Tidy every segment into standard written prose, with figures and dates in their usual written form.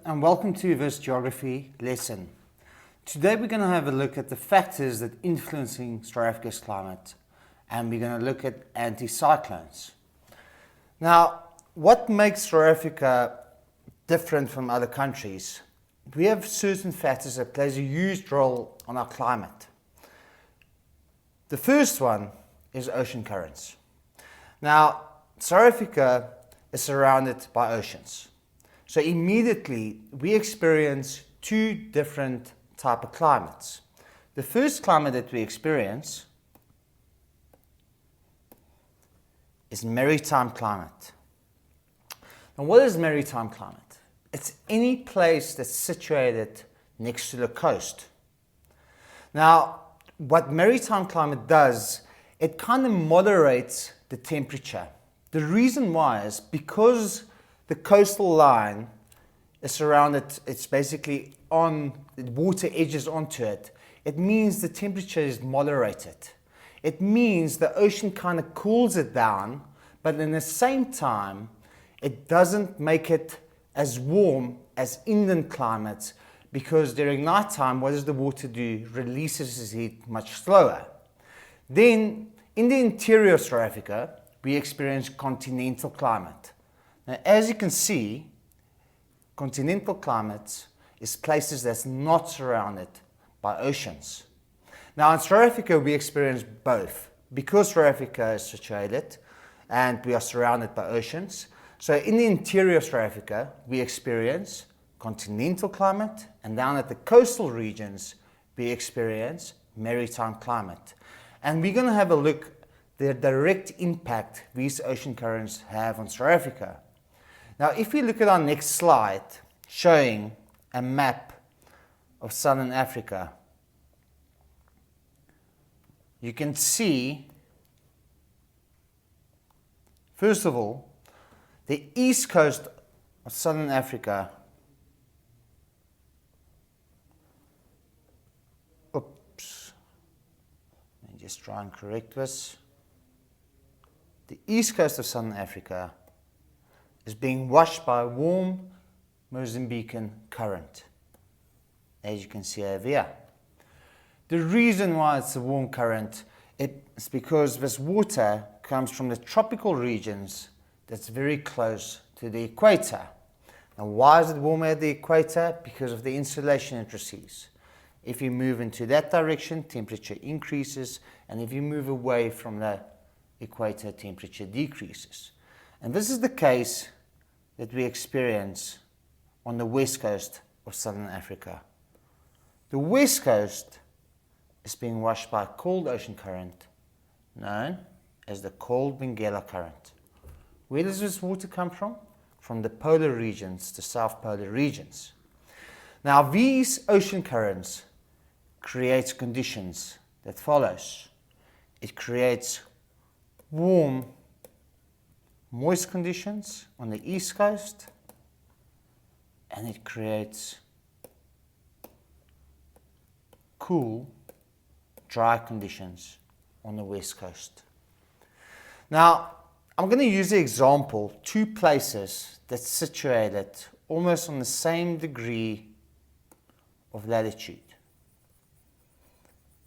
and welcome to this geography lesson. Today we're going to have a look at the factors that influencing South Africa's climate, and we're going to look at anticyclones. Now, what makes South Africa different from other countries? We have certain factors that plays a huge role on our climate. The first one is ocean currents. Now, South Africa is surrounded by oceans. So immediately we experience two different types of climates. The first climate that we experience is maritime climate. Now, what is maritime climate? It's any place that's situated next to the coast. Now, what maritime climate does, it kind of moderates the temperature. The reason why is because the coastal line is surrounded, it's basically on, the water edges onto it. It means the temperature is moderated. It means the ocean kind of cools it down, but in the same time, it doesn't make it as warm as inland climates, because during nighttime, what does the water do? Releases its heat much slower. Then, in the interior of South Africa, we experience continental climate. Now, as you can see, continental climates is places that's not surrounded by oceans. Now, in South Africa, we experience both. Because South Africa is situated and we are surrounded by oceans, so in the interior of South Africa, we experience continental climate, and down at the coastal regions, we experience maritime climate. And we're going to have a look at the direct impact these ocean currents have on South Africa. Now, if we look at our next slide, showing a map of Southern Africa, you can see, first of all, the east coast of Southern Africa. Oops, let me just try and correct this. The east coast of Southern Africa is being washed by a warm Mozambican current, as you can see over here. The reason why it's a warm current is because this water comes from the tropical regions that's very close to the equator. Now, why is it warmer at the equator? Because of the insolation it receives. If you move into that direction, temperature increases, and if you move away from the equator, temperature decreases. And this is the case that we experience on the west coast of Southern Africa. The west coast is being washed by a cold ocean current known as the cold Benguela current. Where does this water come from? From the polar regions, the south polar regions. Now, these ocean currents create conditions that follows. It creates warm, moist conditions on the east coast, and it creates cool, dry conditions on the west coast. Now, I'm going to use the example, two places that's situated almost on the same degree of latitude.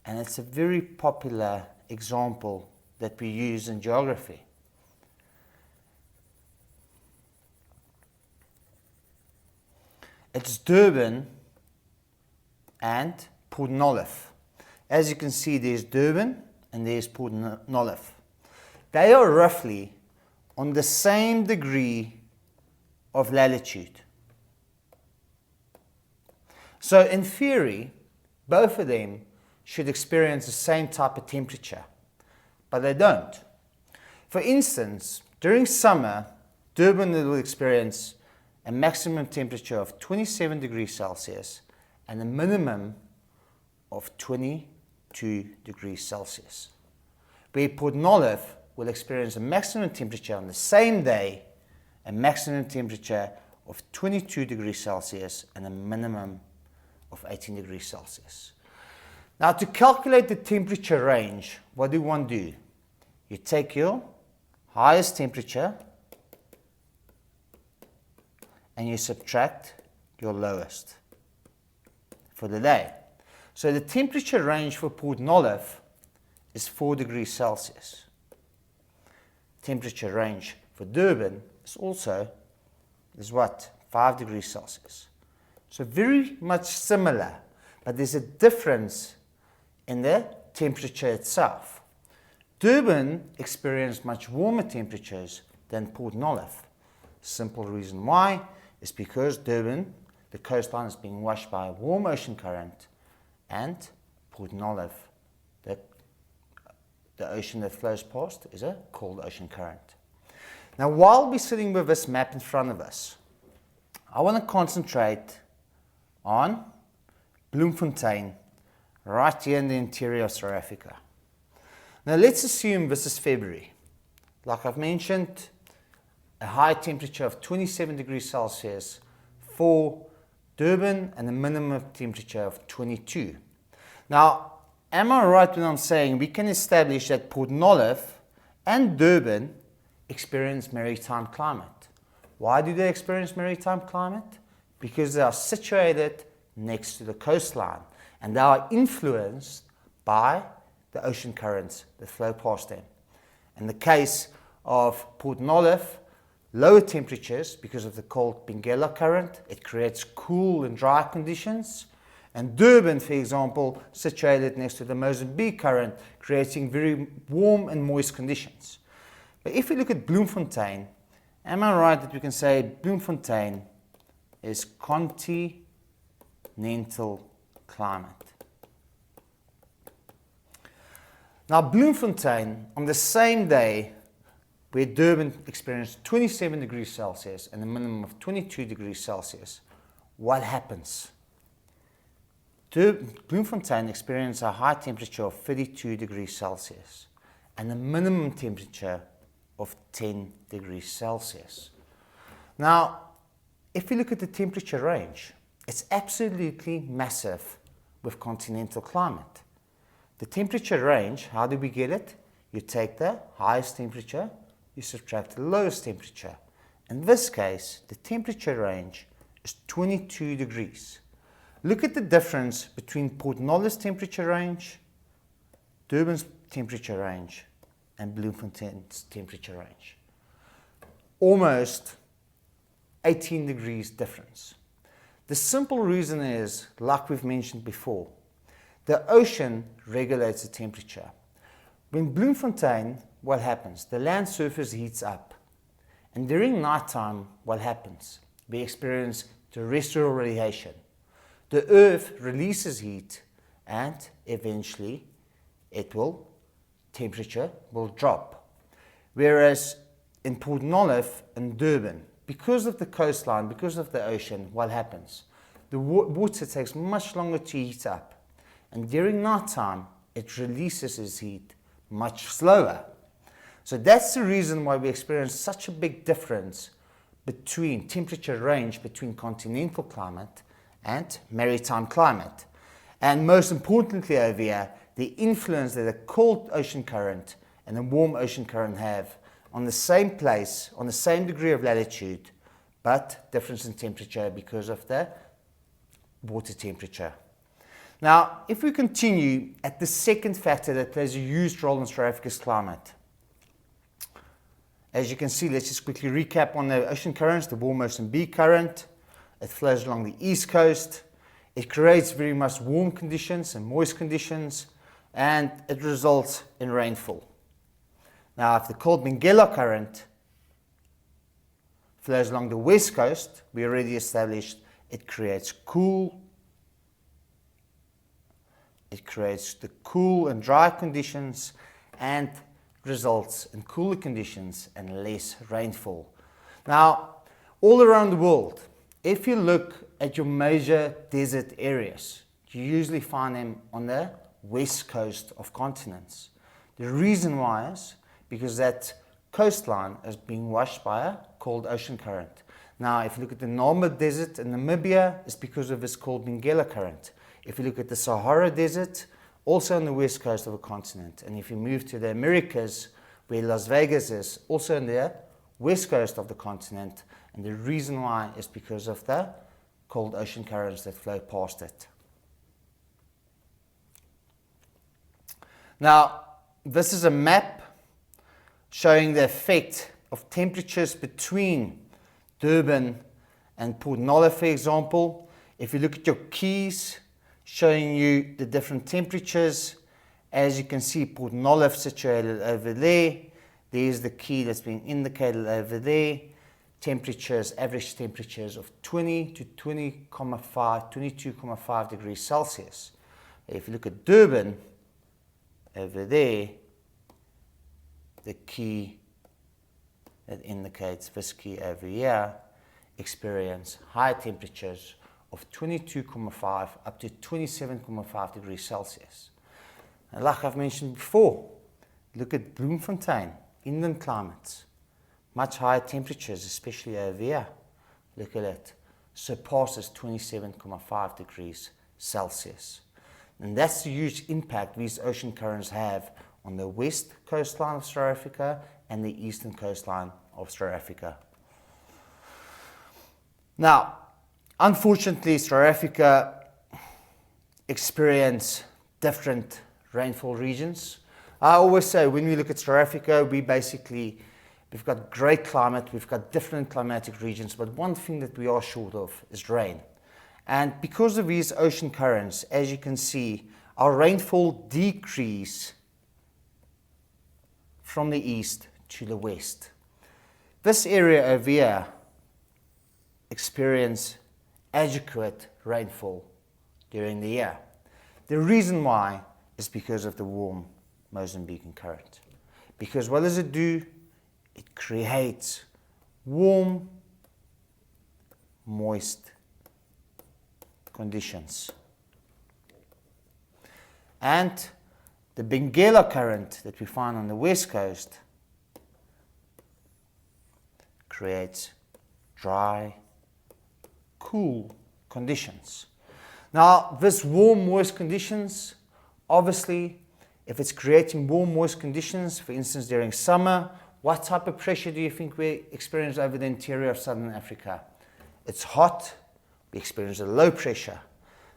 And it's a very popular example that we use in geography. It's Durban and Port Nolloth. As you can see, there's Durban and there's Port Nolloth. They are roughly on the same degree of latitude. So in theory, both of them should experience the same type of temperature, but they don't. For instance, during summer, Durban will experience a maximum temperature of 27 degrees Celsius and a minimum of 22 degrees Celsius. Where Port Nolloth will experience a maximum temperature on the same day, a maximum temperature of 22 degrees Celsius and a minimum of 18 degrees Celsius. Now, to calculate the temperature range, what do one do? You take your highest temperature and you subtract your lowest for the day. So the temperature range for Port Nolloth is 4 degrees Celsius. Temperature range for Durban is what? 5 degrees Celsius. So very much similar, but there's a difference in the temperature itself. Durban experienced much warmer temperatures than Port Nolloth. Simple reason why is because Durban, the coastline, is being washed by a warm ocean current, and Port Nolloth, the ocean that flows past, is a cold ocean current. Now, while we're sitting with this map in front of us, I want to concentrate on Bloemfontein, right here in the interior of South Africa. Now, let's assume this is February. Like I've mentioned, a high temperature of 27 degrees Celsius for Durban and a minimum temperature of 22. Now, am I right when I'm saying we can establish that Port Nolloth and Durban experience maritime climate? Why do they experience maritime climate? Because they are situated next to the coastline and they are influenced by the ocean currents that flow past them. In the case of Port Nolloth, lower temperatures because of the cold Benguela current, it creates cool and dry conditions. And Durban, for example, situated next to the Mozambique current, creating very warm and moist conditions. But if we look at Bloemfontein, am I right that we can say Bloemfontein is continental climate? Now, Bloemfontein, on the same day where Durban experienced 27 degrees Celsius and a minimum of 22 degrees Celsius, what happens? Bloemfontein experienced a high temperature of 32 degrees Celsius and a minimum temperature of 10 degrees Celsius. Now, if we look at the temperature range, it's absolutely massive with continental climate. The temperature range, how do we get it? You take the highest temperature, you subtract the lowest temperature. In this case, the temperature range is 22 degrees. Look at the difference between Port Nolloth's temperature range, Durban's temperature range, and Bloemfontein's temperature range. Almost 18 degrees difference. The simple reason is, like we've mentioned before, the ocean regulates the temperature. When Bloemfontein, what happens? The land surface heats up. And during nighttime, what happens? We experience terrestrial radiation. The Earth releases heat and eventually temperature will drop. Whereas in Port Nolloth and Durban, because of the coastline, because of the ocean, what happens? The water takes much longer to heat up. And during nighttime, it releases its heat much slower. So that's the reason why we experience such a big difference between temperature range between continental climate and maritime climate. And most importantly over here, the influence that a cold ocean current and a warm ocean current have on the same place, on the same degree of latitude, but difference in temperature because of the water temperature. Now, if we continue at the second factor that plays a huge role in South Africa's climate, as you can see, let's just quickly recap on the ocean currents. The warm Mozambique current, it flows along the east coast. It creates very much warm conditions and moist conditions, and it results in rainfall. Now, if the cold Benguela current flows along the west coast, we already established it creates the cool and dry conditions and results in cooler conditions and less rainfall. Now, all around the world, if you look at your major desert areas, you usually find them on the west coast of continents. The reason why is because that coastline is being washed by a cold ocean current. Now, if you look at the Namib Desert in Namibia, it's because of this cold Benguela current. If you look at the Sahara Desert, also on the west coast of a continent. And if you move to the Americas, where Las Vegas is, also on the west coast of the continent. And the reason why is because of the cold ocean currents that flow past it. Now, this is a map showing the effect of temperatures between Durban and Port Nolloth, for example. If you look at your keys, showing you the different temperatures, as you can see, Port Nolloth situated over there. There's the key that's being indicated over there. Temperatures, average temperatures of 20 to 22.5 degrees Celsius. If you look at Durban, over there, the key that indicates this key over here, experience high temperatures of 22.5 up to 27.5 degrees Celsius. And like I've mentioned before, look at Bloemfontein, inland climates, much higher temperatures, especially over here. Look at it, surpasses 27.5 degrees Celsius. And that's the huge impact these ocean currents have on the west coastline of South Africa and the eastern coastline of South Africa. Now, unfortunately, South Africa experience different rainfall regions. I always say when we look at South Africa, we've got great climate, we've got different climatic regions, but one thing that we are short of is rain. And because of these ocean currents, as you can see, our rainfall decrease from the east to the west. This area over here experience adequate rainfall during the year. The reason why is because of the warm Mozambican current. Because what does it do? It creates warm, moist conditions. And the Benguela current that we find on the west coast creates dry, cool conditions. Now, this warm, moist conditions, obviously, if it's creating warm, moist conditions, for instance, during summer, what type of pressure do you think we experience over the interior of southern Africa? It's hot, we experience a low pressure.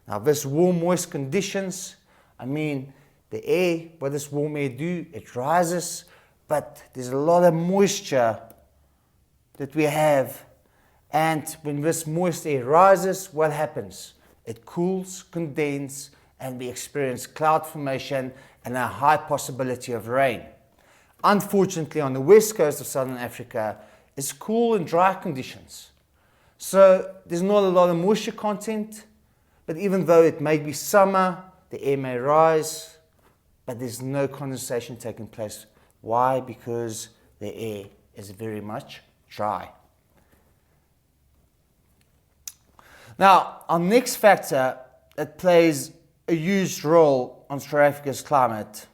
Now, this warm, moist conditions, I mean, the air, what does warm air do? It rises, but there's a lot of moisture that we have. And when this moist air rises, what happens? It cools, condenses, and we experience cloud formation and a high possibility of rain. Unfortunately, on the west coast of southern Africa, it's cool and dry conditions. So there's not a lot of moisture content, but even though it may be summer, the air may rise, but there's no condensation taking place. Why? Because the air is very much dry. Now, our next factor that plays a huge role on South Africa's climate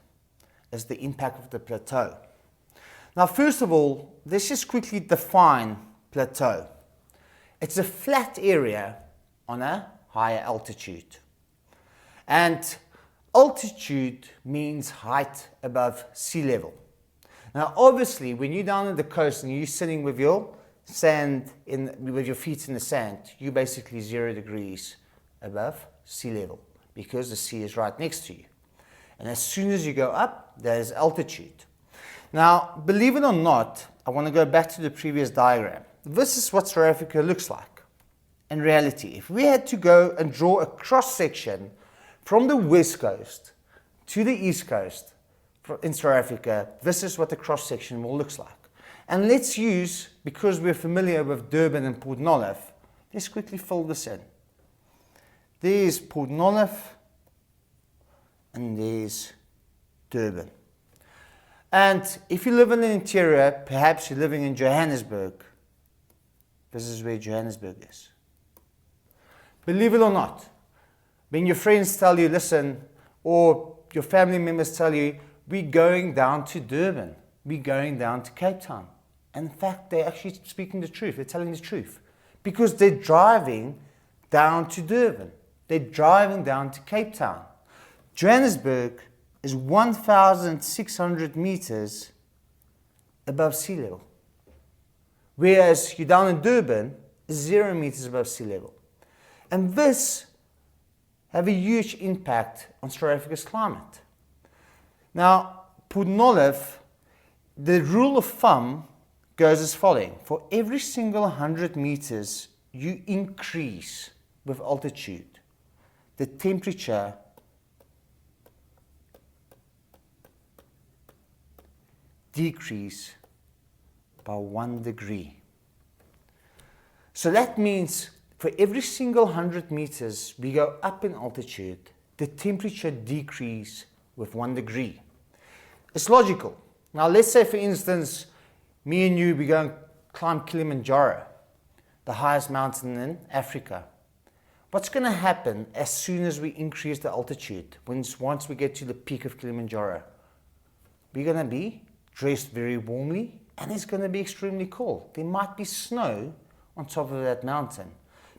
is the impact of the plateau. Now, first of all, let's just quickly define plateau. It's a flat area on a higher altitude. And altitude means height above sea level. Now, obviously, when you're down at the coast and you're sitting with your with your feet in the sand, you're basically 0 degrees above sea level because the sea is right next to you. And as soon as you go up, there's altitude. Now, believe it or not, I want to go back to the previous diagram. This is what South Africa looks like. In reality, if we had to go and draw a cross-section from the west coast to the east coast in South Africa, this is what the cross-section will look like. And let's use, because we're familiar with Durban and Port Nolloth, let's quickly fill this in. There's Port Nolloth, and there's Durban. And if you live in the interior, perhaps you're living in Johannesburg, this is where Johannesburg is. Believe it or not, when your friends tell you, listen, or your family members tell you, we're going down to Durban, we're going down to Cape Town. And in fact, they're actually speaking the truth, they're telling the truth. Because they're driving down to Durban, they're driving down to Cape Town. Johannesburg is 1,600 meters above sea level. Whereas you're down in Durban, is 0 meters above sea level. And this have a huge impact on South Africa's climate. Now, Gr12, the rule of thumb goes as following. For every single 100 meters you increase with altitude, the temperature decrease by 1 degree. So that means for every single 100 meters we go up in altitude, the temperature decrease with 1 degree. It's logical. Now let's say, for instance, me and you, we go and climb Kilimanjaro, the highest mountain in Africa. What's going to happen as soon as we increase the altitude, once we get to the peak of Kilimanjaro? We're going to be dressed very warmly, and it's going to be extremely cold. There might be snow on top of that mountain,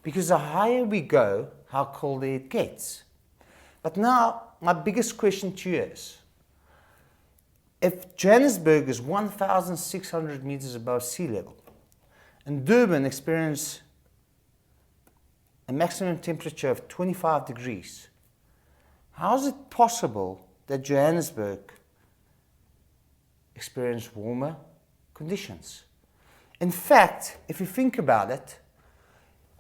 because the higher we go, how colder it gets. But now, my biggest question to you is, if Johannesburg is 1,600 meters above sea level, and Durban experiences a maximum temperature of 25 degrees, how is it possible that Johannesburg experiences warmer conditions? In fact, if you think about it,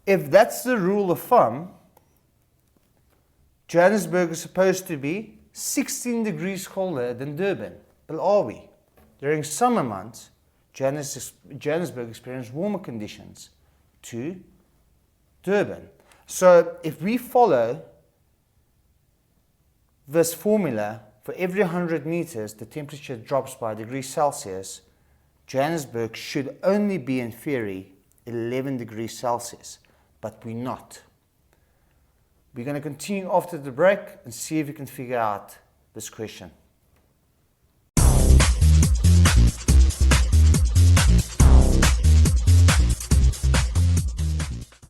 if that's the rule of thumb, Johannesburg is supposed to be 16 degrees colder than Durban. But are we? During summer months, Johannesburg experiences warmer conditions to Durban. So if we follow this formula, for every 100 meters, the temperature drops by a degree Celsius, Johannesburg should only be, in theory, 11 degrees Celsius, but we're not. We're going to continue after the break and see if we can figure out this question.